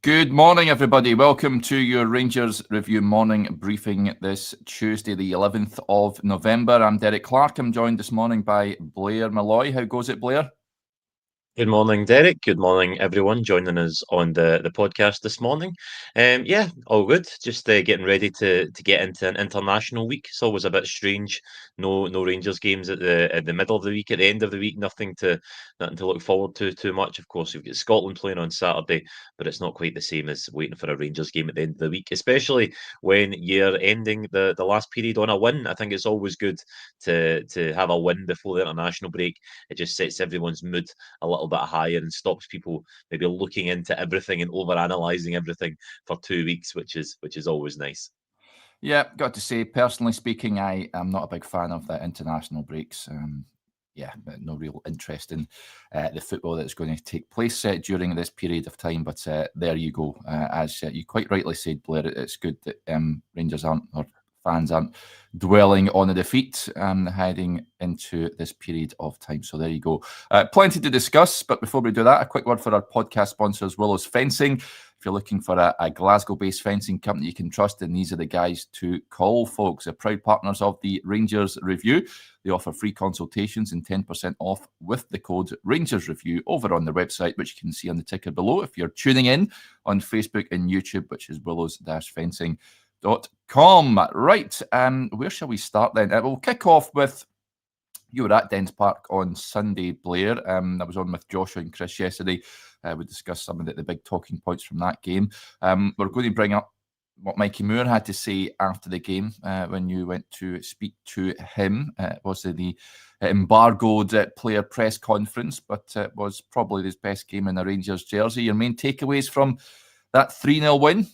Good morning, everybody. Welcome to your Rangers Review morning briefing this Tuesday, the 11th of November. I'm Derek Clark. I'm joined this morning by Blair Malloy. How goes it, Blair? Good morning, Derek. Good morning, everyone joining us on the podcast this morning. Yeah, all good. Just getting ready to get into an international week. It's always a bit strange. No Rangers games at the middle of the week, at the end of the week. Nothing to look forward to too much. Of course, we've got Scotland playing on Saturday, but it's not quite the same as waiting for a Rangers game at the end of the week, especially when you're ending the last period on a win. I think it's always good to have a win before the international break. It just sets everyone's mood a little bit higher and stops people maybe looking into everything and over analysing everything for 2 weeks, which is always nice. Yeah, got to say, personally speaking, I am not a big fan of the international breaks. No real interest in the football that's going to take place during this period of time. But there you go. As you quite rightly said, Blair, it's good that Rangers or fans aren't dwelling on a defeat and heading into this period of time. So there you go. Plenty to discuss. But before we do that, a quick word for our podcast sponsors, Willows Fencing. If you're looking for a Glasgow-based fencing company you can trust, then these are the guys to call, folks. They're proud partners of the Rangers Review. They offer free consultations and 10% off with the code Rangers Review over on their website, which you can see on the ticker below if you're tuning in on Facebook and YouTube, which is willows-fencing.com. Right, where shall we start then? We'll kick off with, you were at Dens Park on Sunday, Blair. I was on with Joshua and Chris yesterday. We discussed some of the big talking points from that game. We're going to bring up what Mikey Moore had to say after the game when you went to speak to him. It was the embargoed player press conference, but it was probably his best game in a Rangers jersey. Your main takeaways from that 3-0 win?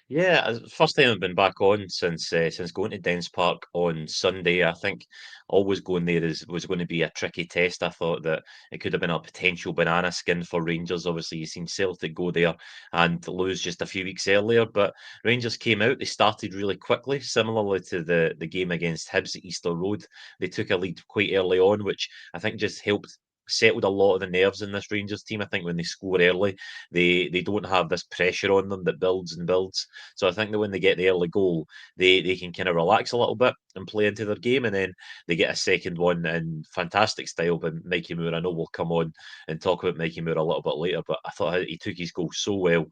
Yeah, first time I've been back on since going to Dens Park on Sunday. I think always going there was going to be a tricky test. I thought that it could have been a potential banana skin for Rangers. Obviously, you've seen Celtic go there and lose just a few weeks earlier, but Rangers came out. They started really quickly, similarly to the game against Hibs at Easter Road. They took a lead quite early on, which I think just helped settled a lot of the nerves in this Rangers team. I think when they score early, they don't have this pressure on them that builds and builds. So I think that when they get the early goal, they can kind of relax a little bit and play into their game, and then they get a second one in fantastic style by Mikey Moore. I know we'll come on and talk about Mikey Moore a little bit later, but I thought he took his goal so well.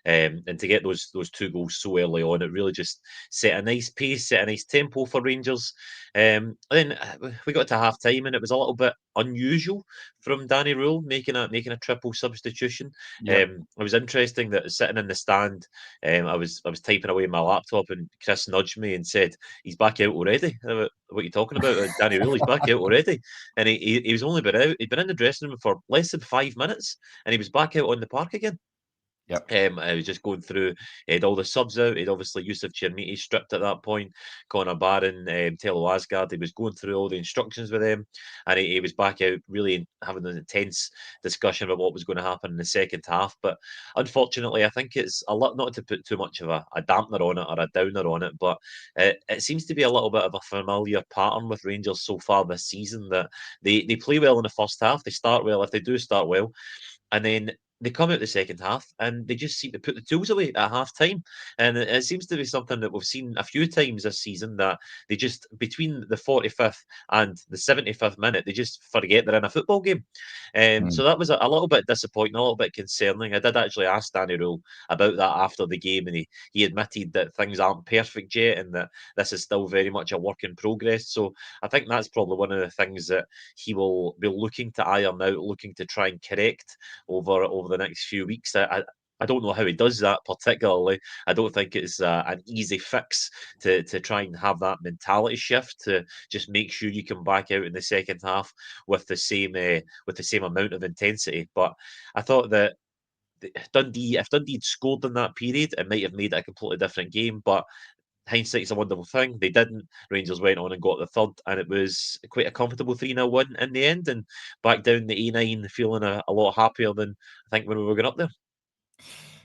And to get those two goals so early on, it really just set a nice pace, set a nice tempo for Rangers. Then we got to half time, and it was a little bit unusual from Danny Rule making a triple substitution. Yep. It was interesting that sitting in the stand, I was typing away on my laptop, and Chris nudged me and said, "He's back out already." What are you talking about? Danny Rule, he's back out already, and he was only been out. He'd been in the dressing room for less than 5 minutes, and he was back out on the park again. Yep. I was just going through, he had all the subs out. He'd obviously Yusuf Chermiti stripped at that point, Connor Barron, Tello Asgard. He was going through all the instructions with them, and he was back out really having an intense discussion about what was going to happen in the second half. But unfortunately, I think it's a lot, not to put too much of a dampener on it or a downer on it, but it seems to be a little bit of a familiar pattern with Rangers so far this season that they play well in the first half. They start well, if they do start well, and then they come out the second half and they just seem to put the tools away at half time. And it seems to be something that we've seen a few times this season, that they just, between the 45th and the 75th minute, they just forget they're in a football game. So that was a little bit disappointing, a little bit concerning. I did actually ask Danny Rule about that after the game, and he admitted that things aren't perfect yet and that this is still very much a work in progress. So I think that's probably one of the things that he will be looking to iron out, looking to try and correct over the next few weeks. I don't know how he does that particularly. I don't think it's an easy fix to try and have that mentality shift to just make sure you come back out in the second half with the same amount of intensity. But I thought that if Dundee had scored in that period, it might have made it a completely different game. But hindsight's a wonderful thing. They didn't. Rangers went on and got the third, and it was quite a comfortable 3-0 win in the end. And back down the A9, feeling a lot happier than I think when we were going up there.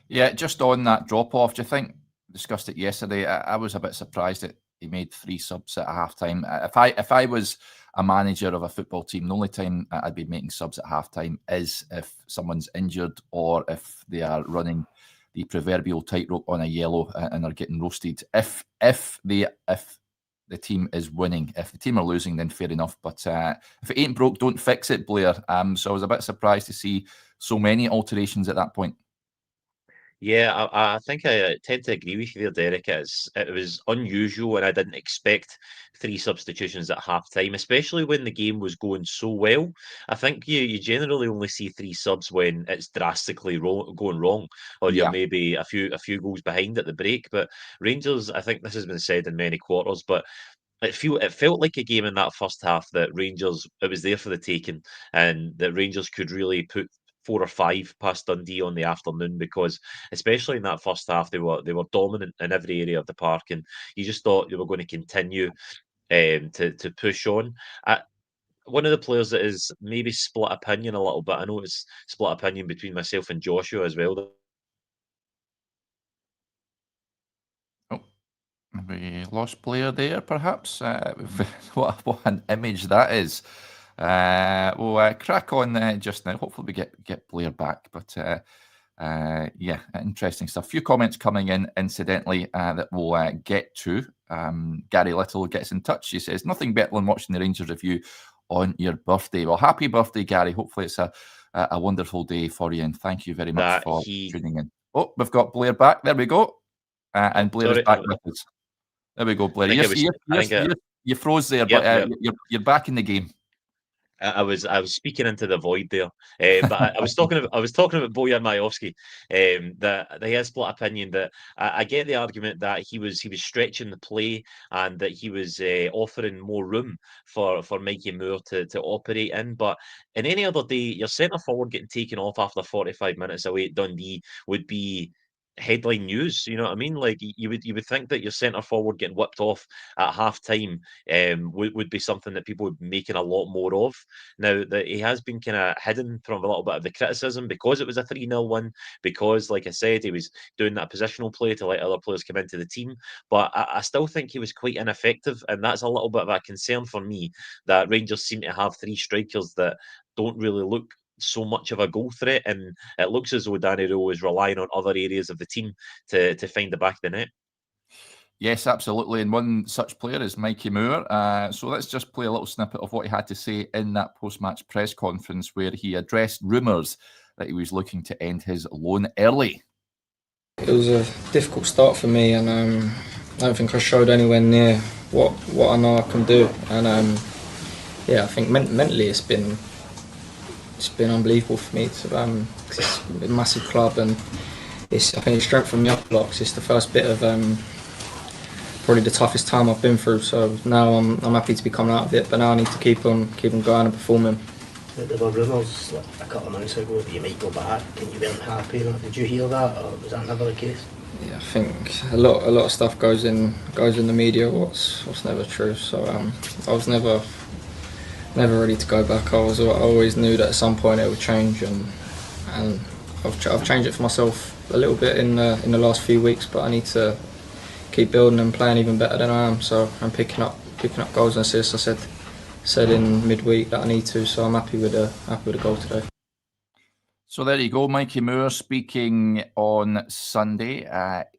Yeah, just on that drop-off, do you think, discussed it yesterday, I was a bit surprised at he made 3 subs at half time. If I was a manager of a football team, the only time I'd be making subs at half time is if someone's injured or if they are running the proverbial tightrope on a yellow and are getting roasted. If the team is winning, if the team are losing, then fair enough. But if it ain't broke, don't fix it, Blair. So I was a bit surprised to see so many alterations at that point. Yeah, I think I tend to agree with you there, Derek. It was unusual, and I didn't expect 3 substitutions at half time, especially when the game was going so well. I think you generally only see 3 subs when it's drastically going wrong, or you're Yeah. maybe a few goals behind at the break. But Rangers, I think this has been said in many quarters, but it felt like a game in that first half that Rangers, it was there for the taking, and that Rangers could really put 4 or 5 past Dundee on the afternoon, because especially in that first half they were dominant in every area of the park, and you just thought they were going to continue to push on. One of the players that is maybe split opinion a little bit. I know it's split opinion between myself and Joshua as well. We lost Blair there, perhaps. What an image that is. We'll crack on just now. Hopefully we get Blair back. But yeah, interesting stuff. A few comments coming in, incidentally, that we'll get to. Gary Little gets in touch. He says, nothing better than watching the Rangers review on your birthday. Well, happy birthday, Gary. Hopefully it's a wonderful day for you, and thank you very much for tuning in. Oh, we've got Blair back. There we go. And Blair is back with us. There we go, Blair. You froze there, but you're back in the game. I was speaking into the void there, but I was talking about Bojan Majowski. That he has split opinion. That I get the argument that he was stretching the play, and that he was offering more room for Mikey Moore to operate in. But in any other day, your centre forward getting taken off after 45 minutes away at Dundee would be headline news. You know what I mean? Like you would think that your centre forward getting whipped off at half time would be something that people would be making a lot more of. Now that he has been kind of hidden from a little bit of the criticism because it was a 3-0 win, because like I said, he was doing that positional play to let other players come into the team. But I still think he was quite ineffective, and that's a little bit of a concern for me, that Rangers seem to have 3 strikers that don't really look so much of a goal threat, and it looks as though Danny Rowe is relying on other areas of the team to find the back of the net. Yes, absolutely. And one such player is Mikey Moore. So let's just play a little snippet of what he had to say in that post-match press conference, where he addressed rumours that he was looking to end his loan early. It was a difficult start for me, and I don't think I showed anywhere near what I know I can do. And yeah, I think mentally it's been unbelievable for me. It's a massive club, and I think it's straight from the upper blocks. It's the first bit of probably the toughest time I've been through. So now I'm happy to be coming out of it, but now I need to keep on going and performing. There were rumours like a couple of months ago that you might go back and you weren't happy. Did you hear that, or was that never the case? Yeah, I think a lot of stuff goes in the media. What's never true. So I was never ready to go back. I always knew that at some point it would change, and I've changed it for myself a little bit in the last few weeks. But I need to keep building and playing even better than I am. So I'm picking up goals and assists. I said in midweek that I need to. So I'm happy with the goal today. So there you go, Mikey Moore speaking on Sunday.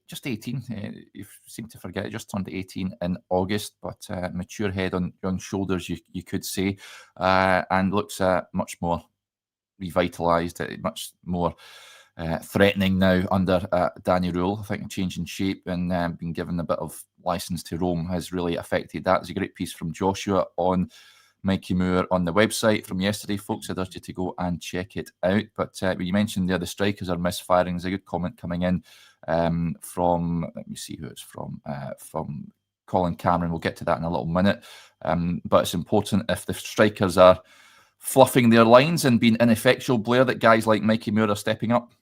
Just 18. You seem to forget it. Just turned 18 in August, but mature head on young shoulders, you could say, and looks much more revitalised, much more threatening now under Danny Rule. I think changing shape and being given a bit of licence to roam has really affected that. There's a great piece from Joshua on Mikey Moore on the website from yesterday, folks. I'd urge you to go and check it out. But you mentioned there the strikers are misfiring. There's a good comment coming in from, let me see who it's from Colin Cameron. We'll get to that in a little minute. But it's important, if the strikers are fluffing their lines and being ineffectual, Blair, that guys like Mikey Moore are stepping up.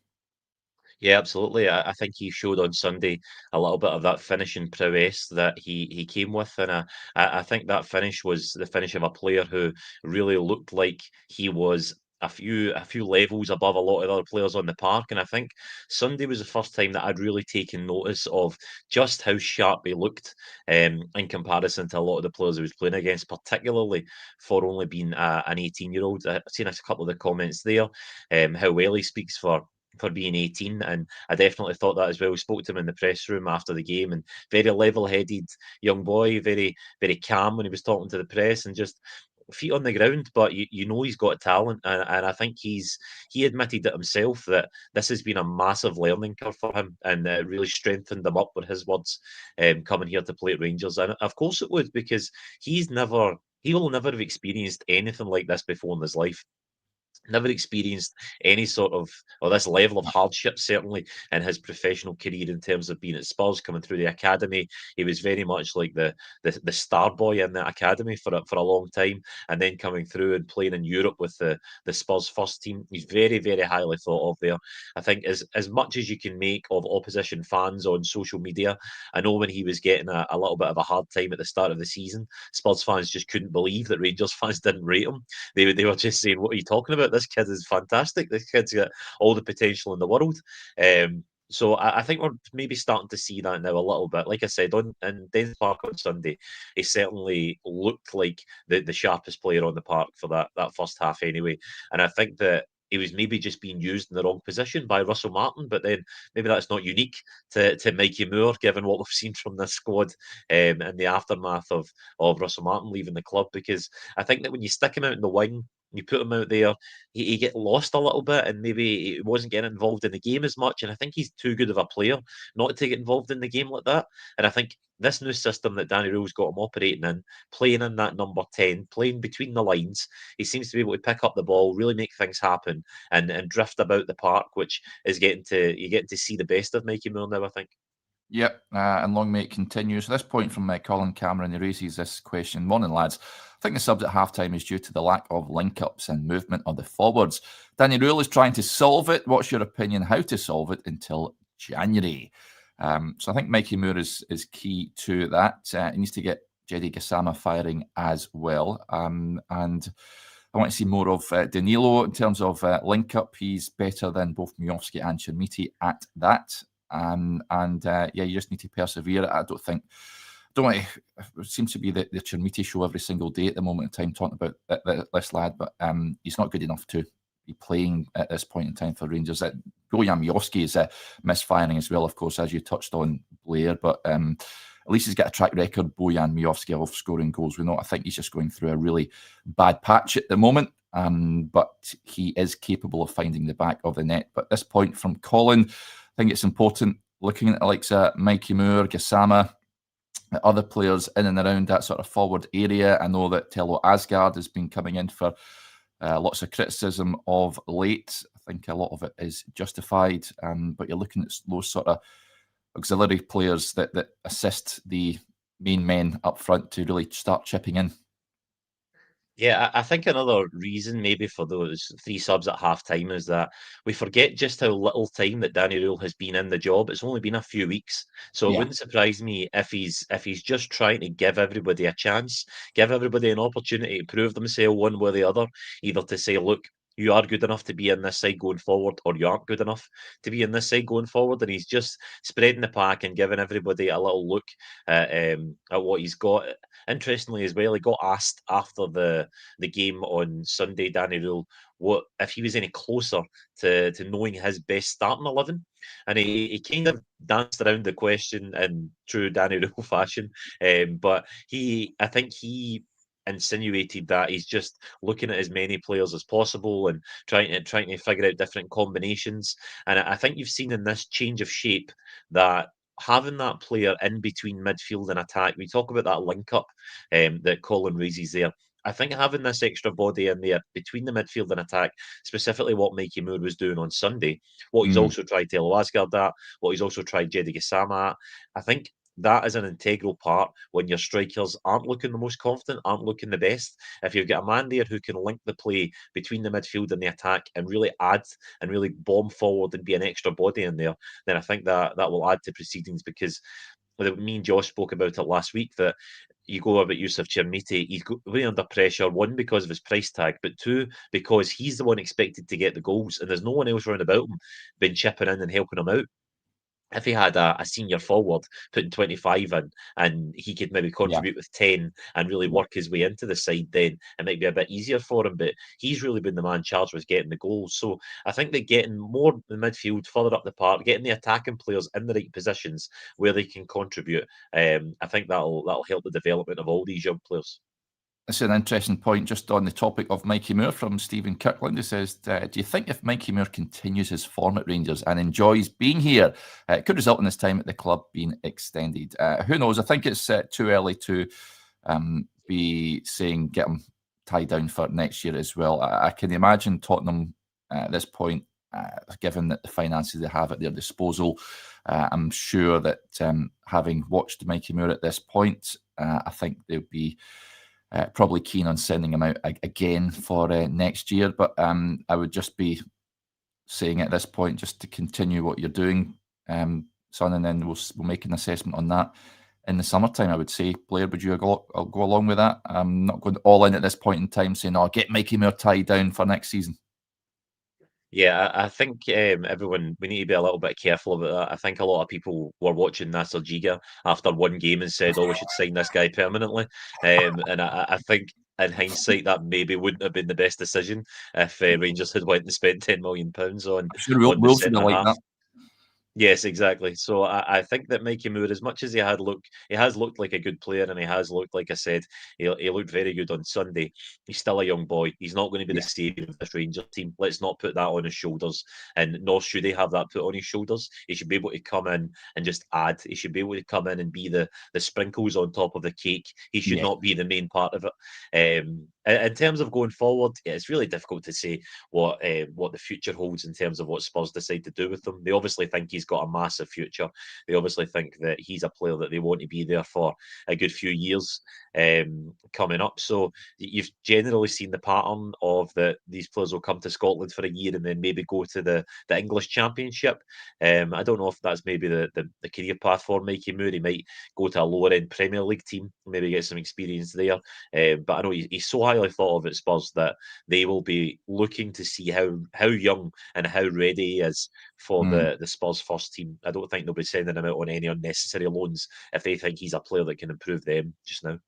Yeah, absolutely. I think he showed on Sunday a little bit of that finishing prowess that he came with, and I think that finish was the finish of a player who really looked like he was a few levels above a lot of other players on the park. And I think Sunday was the first time that I'd really taken notice of just how sharp he looked in comparison to a lot of the players he was playing against, particularly for only being an 18-year-old. I've seen a couple of the comments there, how well he speaks for being 18, and I definitely thought that as well. We spoke to him in the press room after the game, and very level-headed young boy, very, very calm when he was talking to the press, and just feet on the ground. But you know he's got talent, and I think he admitted it himself that this has been a massive learning curve for him, and really strengthened him up, with his words, coming here to play at Rangers. And of course it would, because he will never have experienced anything like this before in his life. Never experienced any sort of, or this level of hardship, certainly in his professional career, in terms of being at Spurs, coming through the academy. He was very much like the star boy in that academy for a long time, and then coming through and playing in Europe with the Spurs first team. He's very, very highly thought of there. I think as much as you can make of opposition fans on social media, I know when he was getting a little bit of a hard time at the start of the season, Spurs fans just couldn't believe that Rangers fans didn't rate him. They were just saying, "What are you talking about? This kid is fantastic. This kid's got all the potential in the world." So I think we're maybe starting to see that now a little bit. Like I said, in Dens Park on Sunday, he certainly looked like the sharpest player on the park for that first half anyway. And I think that he was maybe just being used in the wrong position by Russell Martin, but then maybe that's not unique to Mikey Moore, given what we've seen from this squad in the aftermath of Russell Martin leaving the club. Because I think that when you stick him out in the wing, you put him out there, he get lost a little bit, and maybe he wasn't getting involved in the game as much. And I think he's too good of a player not to get involved in the game like that. And I think this new system that Danny Rose got him operating in, playing in that number 10, playing between the lines, he seems to be able to pick up the ball, really make things happen, and drift about the park, which is getting to see the best of Mikey Moore now, I think. Yep, and long may it continue. So this point from Colin Cameron, he raises this question. Morning, lads. I think the subs at halftime is due to the lack of link-ups and movement of the forwards. Danny Rule is trying to solve it. What's your opinion how to solve it until January? So I think Mikey Moore is key to that. He needs to get Jedi Gassama firing as well. And I want to see more of Danilo in terms of link-up. He's better than both Miovski and Chermiti at that. Yeah, you just need to persevere. It seems to be the Chermiti show every single day at the moment in time, talking about this lad, but he's not good enough to be playing at this point in time for Rangers. Bojan Miovski is misfiring as well, of course, as you touched on, Blair, but at least he's got a track record, Bojan Miovski, of scoring goals. I think he's just going through a really bad patch at the moment, but he is capable of finding the back of the net. But at this point from Colin, I think it's important looking at the likes of Mikey Moore, Gassama, other players in and around that sort of forward area. I know that Tello Asgard has been coming in for lots of criticism of late. I think a lot of it is justified, but you're looking at those sort of auxiliary players that assist the main men up front to really start chipping in. Yeah, I think another reason maybe for those 3 subs at half-time is that we forget just how little time that Danny Rule has been in the job. It's only been a few weeks. So it wouldn't surprise me if he's just trying to give everybody a chance, give everybody an opportunity to prove themselves one way or the other, either to say, look, you are good enough to be in this side going forward, or you aren't good enough to be in this side going forward. And he's just spreading the pack and giving everybody a little look at what he's got. Interestingly as well, he got asked after the game on Sunday, Danny Rule, what if he was any closer to knowing his best starting 11, and he kind of danced around the question in true Danny Rule fashion, but I think he insinuated that he's just looking at as many players as possible and trying to figure out different combinations. And I think you've seen in this change of shape that having that player in between midfield and attack, we talk about that link up that Colin raises there. I think having this extra body in there between the midfield and attack, specifically what Mikey Moore was doing on Sunday, what he's also tried Tello Asgard at, what he's also tried Jedi Gassama at, I think that is an integral part when your strikers aren't looking the most confident, aren't looking the best. If you've got a man there who can link the play between the midfield and the attack and really add and really bomb forward and be an extra body in there, then I think that will add to proceedings, because me and Josh spoke about it last week, that you go about Yusuf Chermiti, he's really under pressure, one, because of his price tag, but two, because he's the one expected to get the goals, and there's no one else around about him been chipping in and helping him out. If he had a senior forward putting 25 in and he could maybe contribute with 10 and really work his way into the side, then it might be a bit easier for him. But he's really been the man charged with getting the goals. So I think that getting more in the midfield, further up the park, getting the attacking players in the right positions where they can contribute, I think that'll help the development of all these young players. That's an interesting point just on the topic of Mikey Moore from Stephen Kirkland, who says, do you think if Mikey Moore continues his form at Rangers and enjoys being here, it could result in his time at the club being extended? Who knows? I think it's too early to be saying get him tied down for next year as well. I can imagine Tottenham at this point, given that the finances they have at their disposal, I'm sure that having watched Mikey Moore at this point, I think they'll be probably keen on sending him out again for next year. But I would just be saying at this point, just to continue what you're doing, son, and then we'll make an assessment on that in the summertime. I would say, Blair, would you go along with that? I'm not going all in at this point in time saying, "Oh, get Mikey Moore tied down for next season." Yeah, I think we need to be a little bit careful about that. I think a lot of people were watching Nasser Giga after one game and said, "Oh, we should sign this guy permanently." And I think in hindsight, that maybe wouldn't have been the best decision if Rangers had went and spent £10 million on I'm sure the should have centre liked half. that. Yes, exactly. So I think that Mikey Moore, as much as he has looked like a good player, and he has looked, like I said, he looked very good on Sunday. He's still a young boy. He's not going to be the saviour of this Rangers team. Let's not put that on his shoulders, and nor should he have that put on his shoulders. He should be able to come in and just add. He should be able to come in and be the sprinkles on top of the cake. He should not be the main part of it. In terms of going forward, it's really difficult to say what the future holds in terms of what Spurs decide to do with him. They obviously think he's got a massive future. They obviously think that he's a player that they want to be there for a good few years coming up. So you've generally seen the pattern of these players will come to Scotland for a year and then maybe go to the English Championship. I don't know if that's maybe the career path for Mikey Moore. He might go to a lower end Premier League team, maybe get some experience there. But I know he's so highly thought of at Spurs that they will be looking to see how young and how ready he is for the Spurs first team. I don't think they'll be sending him out on any unnecessary loans if they think he's a player that can improve them just now.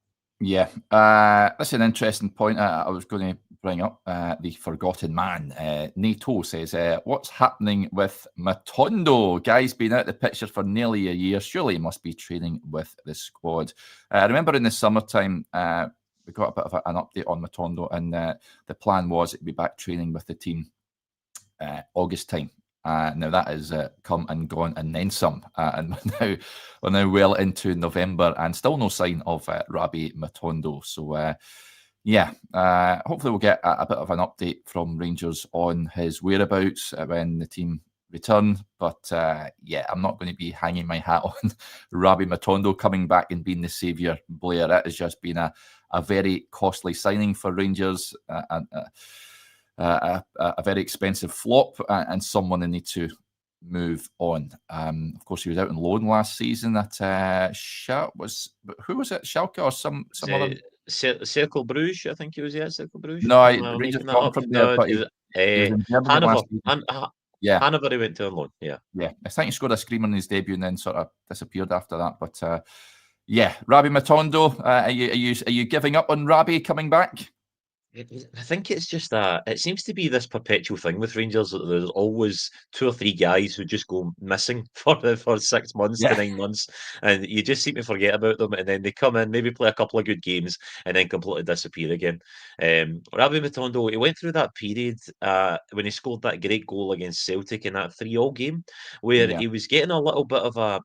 Yeah, that's an interesting point. I was going to bring up the forgotten man. Nato says, what's happening with Matondo? Guy's been out of the picture for nearly a year. Surely he must be training with the squad. I remember in the summertime, we got a bit of an update on Matondo, and the plan was it'd be back training with the team August time. Now that has come and gone and then some, and we're now well into November and still no sign of Rabbi Matondo. So hopefully we'll get a bit of an update from Rangers on his whereabouts when the team return. But I'm not going to be hanging my hat on Rabbi Matondo coming back and being the saviour. Blair, that has just been a very costly signing for Rangers. A very expensive flop, and someone they need to move on. Of course, he was out on loan last season at who was it? Schalke or some other? Cercle Bruges, I think he was. Yeah, Cercle Bruges. No, Rangers got him from there, but he was in Germany last season. Hanover, he went to on loan. Yeah. I think he scored a screamer in his debut and then sort of disappeared after that. But Rabbi Matondo, are you giving up on Rabbi coming back? I think it's just it seems to be this perpetual thing with Rangers that there's always 2 or 3 guys who just go missing for 6 months to 9 months, and you just seem to forget about them, and then they come in, maybe play a couple of good games, and then completely disappear again. Rabbi Matondo, he went through that period when he scored that great goal against Celtic in that 3-3 game, where he was getting a little bit of a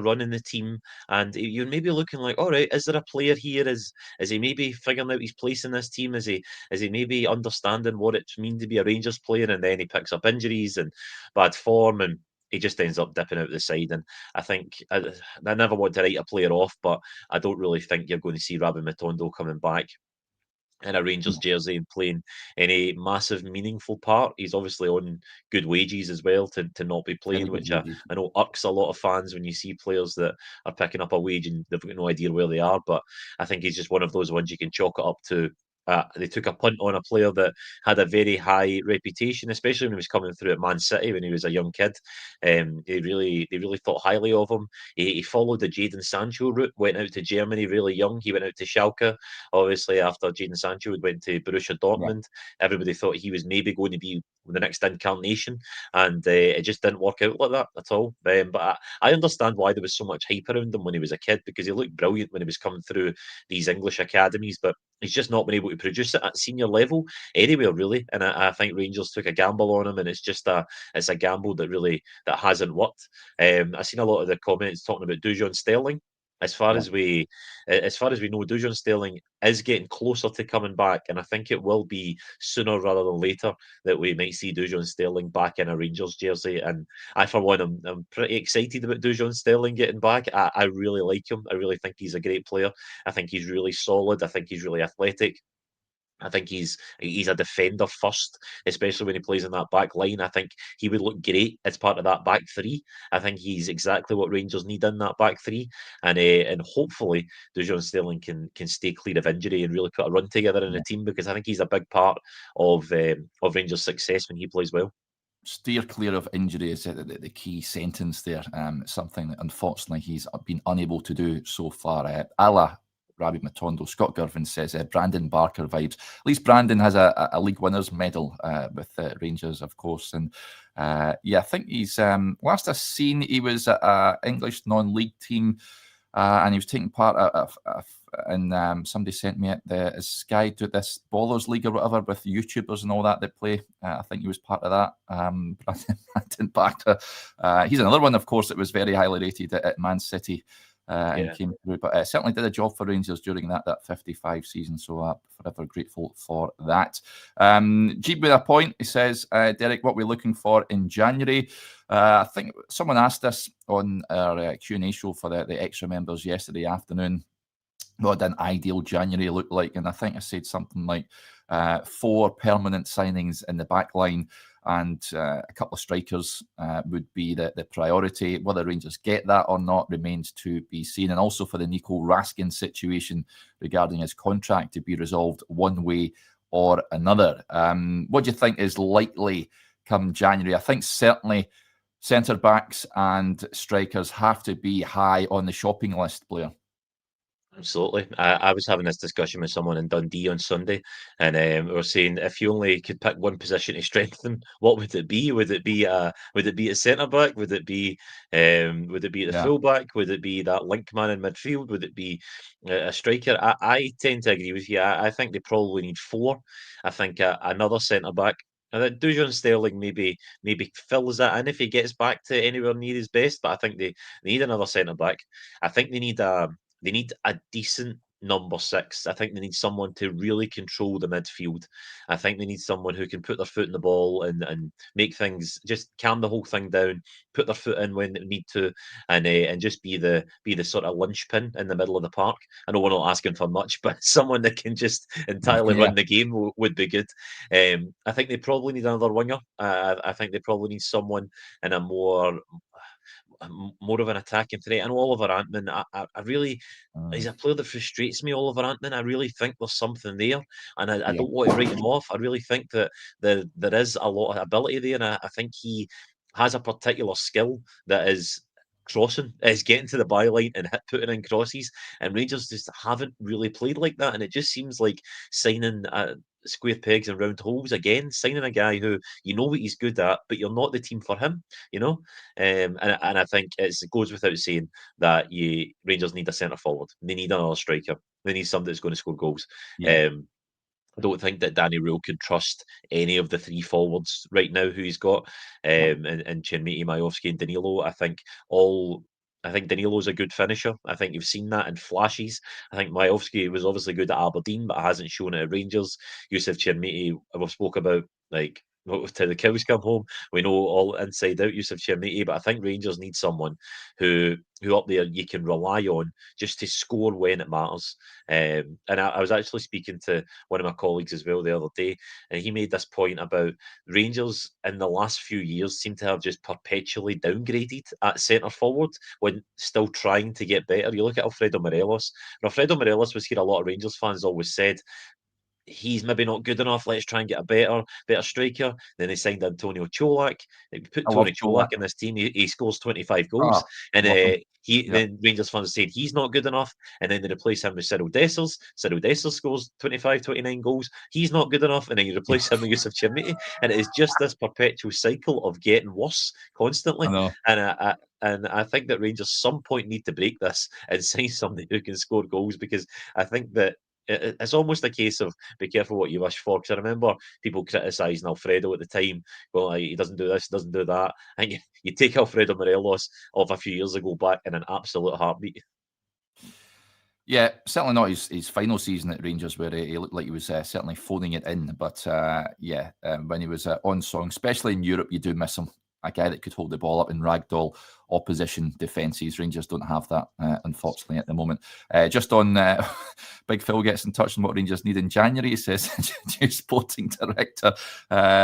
run in the team, and you're maybe looking like, all right, is there a player here? Is he maybe figuring out his place in this team? Is he maybe understanding what it means to be a Rangers player? And then he picks up injuries and bad form, and he just ends up dipping out the side. And I think I never want to write a player off, but I don't really think you're going to see Rabbi Matondo coming back in a Rangers jersey and playing any massive meaningful part. He's obviously on good wages as well to not be Very playing, good which wages. I know irks a lot of fans when you see players that are picking up a wage and they've got no idea where they are. But I think he's just one of those ones you can chalk it up to. They took a punt on a player that had a very high reputation, especially when he was coming through at Man City when he was a young kid. They really thought highly of him. He followed the Jadon Sancho route, went out to Germany really young. He went out to Schalke. Obviously, after Jadon Sancho went to Borussia Yeah. Dortmund, everybody thought he was maybe going to be the next incarnation, and it just didn't work out like that at all. But I understand why there was so much hype around him when he was a kid, because he looked brilliant when he was coming through these English academies, but he's just not been able to produce it at senior level anywhere really. And I think Rangers took a gamble on him, and it's a gamble that hasn't worked. I've seen a lot of the comments talking about Dujon Sterling. As far Yeah. as we know, Dujon Sterling is getting closer to coming back, and I think it will be sooner rather than later that we might see Dujon Sterling back in a Rangers jersey. And I, for one, I'm pretty excited about Dujon Sterling getting back. I really like him. I really think he's a great player. I think he's really solid. I think he's really athletic. I think he's a defender first, especially when he plays in that back line. I think he would look great as part of that back three. I think he's exactly what Rangers need in that back three, and hopefully Dujon Sterling can stay clear of injury and really put a run together in Yeah. the team, because I think he's a big part of Rangers' success when he plays well. Steer clear of injury is the key sentence there. Something that unfortunately he's been unable to do so far. A la Rabbi Matondo, Scott Girvin says Brandon Barker vibes. At least Brandon has a league winners medal with Rangers, of course. And yeah, I think he's last I've seen he was at an English non-league team, and he was taking part and somebody sent me the Sky to this Ballers League or whatever with YouTubers and all that play. I think he was part of that. Brandon Barker. He's another one, of course, that was very highly rated at Man City. And came through, but certainly did a job for Rangers during that 55 season. So forever grateful for that. Jeep with a point. He says, Derek, what we're looking for in January. I think someone asked us on our Q&A show for the extra members yesterday afternoon what an ideal January look like, and I think I said something like 4 permanent signings in the back line and a couple of strikers would be the priority. Whether Rangers get that or not remains to be seen, and also for the Nico Raskin situation regarding his contract to be resolved one way or another. What do you think is likely come January? I think certainly centre backs and strikers have to be high on the shopping list, Blair. Absolutely. I was having this discussion with someone in Dundee on Sunday, and we were saying if you only could pick one position to strengthen, what would it be? Would it be a centre back? Would it be the full back? Would it be that link man in midfield? Would it be a striker? I tend to agree with you. I think they probably need 4. I think another centre back. And that Dujon Sterling maybe fills that in if he gets back to anywhere near his best, but I think they need another centre back. I think they need a decent number 6. I think they need someone to really control the midfield. I think they need someone who can put their foot in the ball and make things, just calm the whole thing down, put their foot in when they need to, and just be the sort of linchpin in the middle of the park. I know we're not asking for much, but someone that can just entirely run the game would be good. I think they probably need another winger. I think they probably need someone in a more of an attacking threat. And Oliver Antman, I really, he's a player that frustrates me, Oliver Antman. I really think there's something there, and I don't want to write him off. I really think that there is a lot of ability there, and I think he has a particular skill that is crossing, is getting to the byline and putting in crosses, and Rangers just haven't really played like that, and it just seems like signing square pegs and round holes again, signing a guy who you know what he's good at, but you're not the team for him, you know. And I think it goes without saying that Rangers need a centre forward. They need another striker. They need somebody that's going to score goals. I don't think that Danny Rule can trust any of the 3 forwards right now who he's got, and Chermiti, Majovski and Danilo. I think Danilo's a good finisher. I think you've seen that in flashes. I think Majovski was obviously good at Aberdeen, but hasn't shown it at Rangers. Yusuf Chermiti, we've spoke about, like, till the cows come home. We know all inside out Yusuf Chermiti, but I think Rangers need someone who up there you can rely on just to score when it matters. And I was actually speaking to one of my colleagues as well the other day, and he made this point about Rangers in the last few years seem to have just perpetually downgraded at centre forward when still trying to get better. You look at Alfredo Morelos. And Alfredo Morelos was here. A lot of Rangers fans always said he's maybe not good enough. Let's try and get a better striker. Then they signed Antonio Cholak. They put I love Tony Cholak. Cholak in this team. He scores 25 goals. And love him. then Rangers fans said he's not good enough. And then they replace him with Cyril Dessers. Cyril Dessers scores 25, 29 goals. He's not good enough. And then you replace him with Yusuf Chermiti. And it is just this perpetual cycle of getting worse constantly. I know. And I think that Rangers some point need to break this and sign somebody who can score goals, because I think that it's almost a case of be careful what you wish for. Because I remember people criticising Alfredo at the time, going like, he doesn't do this, doesn't do that. And you take Alfredo Morelos off a few years ago back in an absolute heartbeat. Yeah, certainly not his final season at Rangers, where he looked like he was certainly phoning it in. But when he was on song, especially in Europe, you do miss him. A guy that could hold the ball up and ragdoll opposition defences. Rangers don't have that, unfortunately, at the moment. Just on Big Phil gets in touch on what Rangers need in January. He says, new sporting director.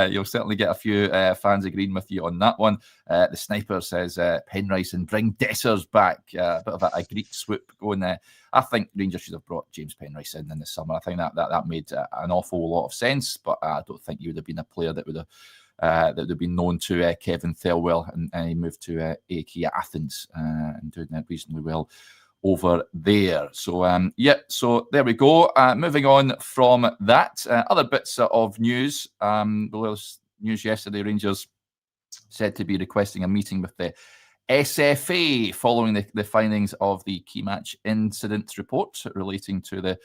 You'll certainly get a few fans agreeing with you on that one. The Sniper says, Penrice and bring Dessers back. A bit of a Greek swoop going there. I think Rangers should have brought James Penrice in the summer. I think that made an awful lot of sense, but I don't think he would have been a player that would have been known to Kevin Thelwell, and he moved to AEK Athens and doing that reasonably well over there. So so there we go. Moving on from that, other bits of news. News yesterday, Rangers said to be requesting a meeting with the SFA following the findings of the key match incident report relating to the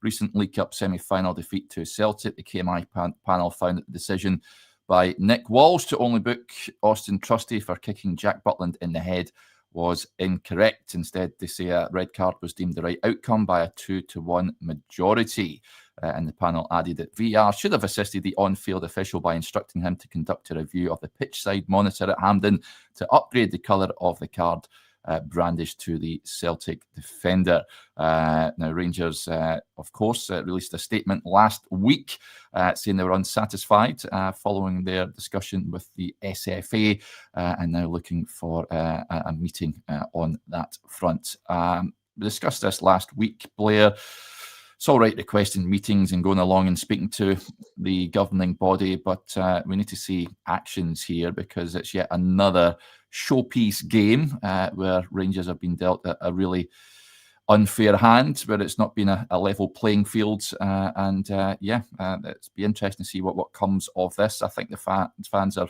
recent League Cup semi-final defeat to Celtic. The KMI panel found that the decision by Nick Walsh to only book Austin Trusty for kicking Jack Butland in the head was incorrect. Instead, they say a red card was deemed the right outcome by a 2-1 majority. And the panel added that VR should have assisted the on-field official by instructing him to conduct a review of the pitch side monitor at Hampden to upgrade the colour of the card brandished to the Celtic defender. Now, Rangers, of course, released a statement last week saying they were unsatisfied following their discussion with the SFA and now looking for a meeting on that front. We discussed this last week, Blair. It's all right requesting meetings and going along and speaking to the governing body, but we need to see actions here, because it's yet another showpiece game where Rangers have been dealt a really unfair hand, where it's not been a level playing field. It's be interesting to see what comes of this. I think the fans are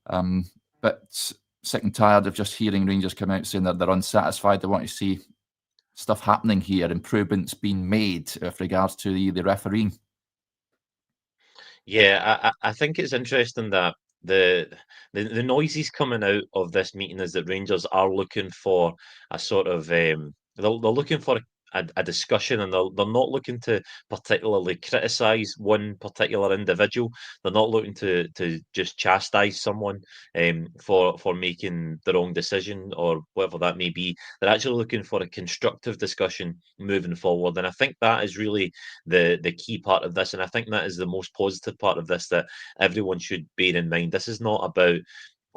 a bit sick and tired of just hearing Rangers come out saying that they're unsatisfied. They want to see stuff happening here, improvements being made with regards to the refereeing. Yeah, I think it's interesting that the noises coming out of this meeting is that Rangers are looking for a sort of they're looking for a discussion, and they're not looking to particularly criticise one particular individual. They're not looking to just chastise someone for making the wrong decision or whatever that may be. They're actually looking for a constructive discussion moving forward, and I think that is really the key part of this, and I think that is the most positive part of this that everyone should bear in mind. This is not about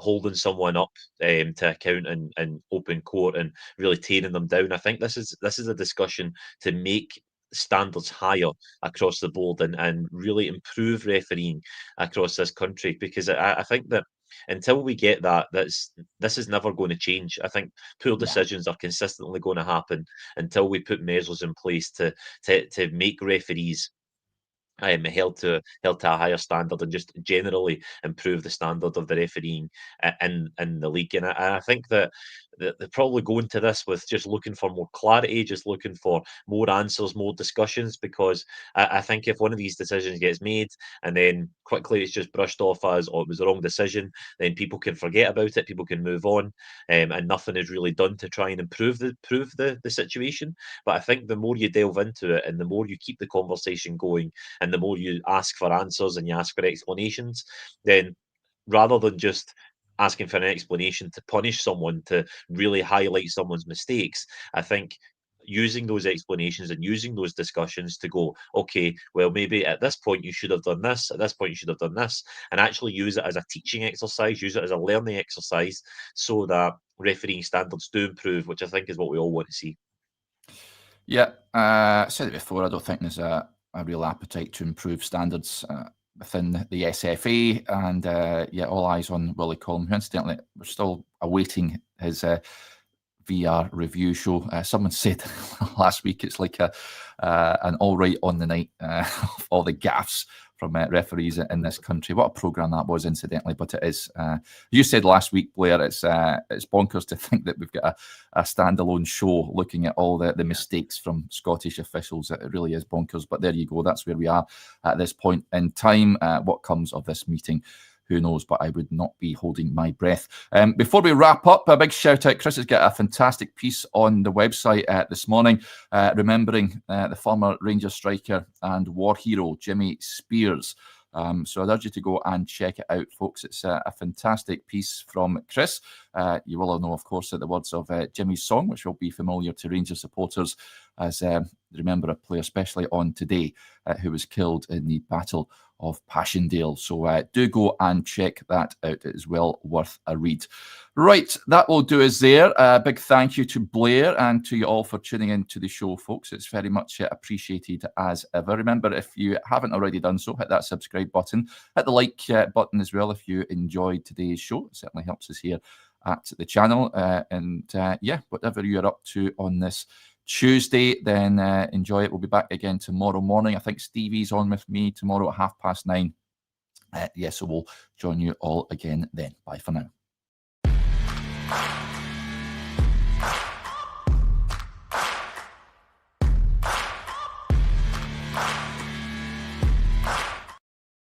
holding someone up to account in open court and really tearing them down. I think this is a discussion to make standards higher across the board and really improve refereeing across this country, because I think that until we get that, this is never going to change. I think poor decisions are consistently going to happen until we put measures in place to make referees held to a higher standard and just generally improve the standard of the refereeing in the league. And I think that they're probably going to this with just looking for more clarity, just looking for more answers, more discussions, because I think if one of these decisions gets made and then quickly it's just brushed off as, oh, it was the wrong decision, then people can forget about it, people can move on, and nothing is really done to try and improve the situation. But I think the more you delve into it and the more you keep the conversation going and the more you ask for answers and you ask for explanations, then rather than just asking for an explanation to punish someone, to really highlight someone's mistakes, I think using those explanations and using those discussions to go, okay, well, maybe at this point you should have done this, at this point you should have done this, and actually use it as a teaching exercise, use it as a learning exercise, so that refereeing standards do improve, which I think is what we all want to see. Yeah, I said it before, I don't think there's a real appetite to improve standards within the SFA, and yeah, all eyes on Willie Collum, who incidentally, we're still awaiting his VR review show. Someone said last week it's like an all right on the night of all the gaffes from referees in this country. What a programme that was, incidentally, but it is. You said last week, Blair, it's bonkers to think that we've got a standalone show looking at all the mistakes from Scottish officials. It really is bonkers, but there you go. That's where we are at this point in time. What comes of this meeting, who knows, but I would not be holding my breath. Before we wrap up, a big shout out. Chris has got a fantastic piece on the website this morning, remembering the former Rangers striker and war hero, Jimmy Spears. So I'd urge you to go and check it out, folks. It's a fantastic piece from Chris. You will all know, of course, the words of Jimmy's song, which will be familiar to Rangers supporters, as remember a player, especially on today, who was killed in the Battle of Passchendaele. So do go and check that out. It is well worth a read. Right, that will do us there. A big thank you to Blair and to you all for tuning in to the show, folks. It's very much appreciated as ever. Remember, if you haven't already done so, hit that subscribe button. Hit the like button as well if you enjoyed today's show. It certainly helps us here at the channel. Yeah, whatever you're up to on this Tuesday, then enjoy it. We'll be back again tomorrow morning. I think Stevie's on with me tomorrow at 9:30. Yeah, so we'll join you all again then. Bye for now.